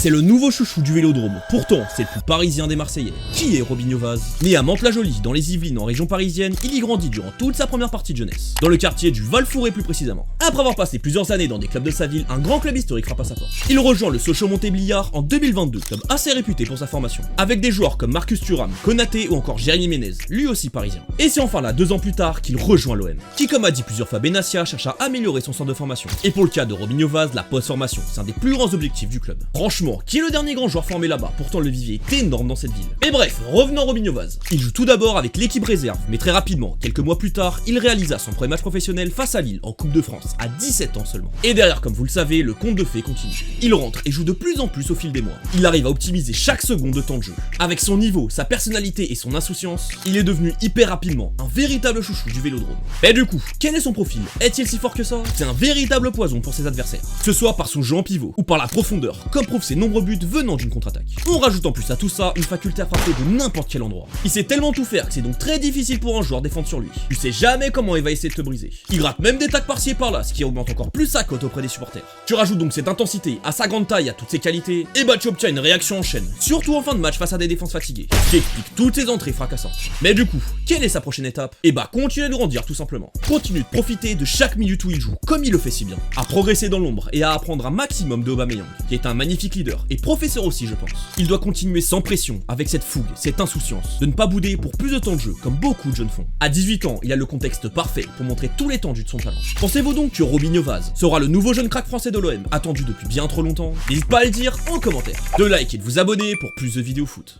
C'est le nouveau chouchou du Vélodrome, pourtant c'est le plus parisien des Marseillais. Qui est Robinho Vaz? Né à Mantes-la-Jolie, dans les Yvelines, en région parisienne, il y grandit durant toute sa première partie de jeunesse, dans le quartier du Val-Fouré plus précisément. Après avoir passé plusieurs années dans des clubs de sa ville, un grand club historique frappe à sa porte. Il rejoint le Sochaux Montébéliard en 2022, club assez réputé pour sa formation, avec des joueurs comme Marcus Thuram, Konaté ou encore Jérémy Ménez, lui aussi parisien. Et c'est enfin là 2 ans plus tard qu'il rejoint l'OM, qui comme a dit plusieurs fois Benassia, cherche à améliorer son centre de formation. Et pour le cas de Robinho Vaz, la post-formation, c'est un des plus grands objectifs du club. Franchement, qui est le dernier grand joueur formé là-bas? Pourtant le vivier est énorme dans cette ville. Mais bref, revenons à Robinho Vaz. Il joue tout d'abord avec l'équipe réserve, mais très rapidement, quelques mois plus tard, il réalisa son premier match professionnel face à Lille en Coupe de France, à 17 ans seulement. Et derrière, comme vous le savez, le conte de fées continue. Il rentre et joue de plus en plus au fil des mois. Il arrive à optimiser chaque seconde de temps de jeu. Avec son niveau, sa personnalité et son insouciance, il est devenu hyper rapidement un véritable chouchou du Vélodrome. Mais du coup, quel est son profil? Est-il si fort que ça? C'est un véritable poison pour ses adversaires, que ce soit par son jeu en pivot ou par la profondeur, comme prouvent ses nombreux buts venant d'une contre-attaque. On rajoute en plus à tout ça une faculté à frapper de n'importe quel endroit. Il sait tellement tout faire que c'est donc très difficile pour un joueur de défendre sur lui. Tu sais jamais comment il va essayer de te briser. Il gratte même des tacs par-ci et par-là, ce qui augmente encore plus sa cote auprès des supporters. Tu rajoutes donc cette intensité à sa grande taille, à toutes ses qualités, et bah tu obtiens une réaction en chaîne, surtout en fin de match face à des défenses fatiguées, qui explique toutes ses entrées fracassantes. Mais du coup, quelle est sa prochaine étape? Et bah continuer de grandir tout simplement. Continue de profiter de chaque minute où il joue, comme il le fait si bien. À progresser dans l'ombre et à apprendre un maximum de Aubameyang, qui est un magnifique leader, et professeur aussi je pense. Il doit continuer sans pression, avec cette fougue, cette insouciance, de ne pas bouder pour plus de temps de jeu, comme beaucoup de jeunes font. À 18 ans, il a le contexte parfait pour montrer tout l'étendue de son talent. Pensez-vous donc que Robinho Vaz sera le nouveau jeune crack français de l'OM, attendu depuis bien trop longtemps? N'hésite pas à le dire en commentaire, de like et de vous abonner pour plus de vidéos foot.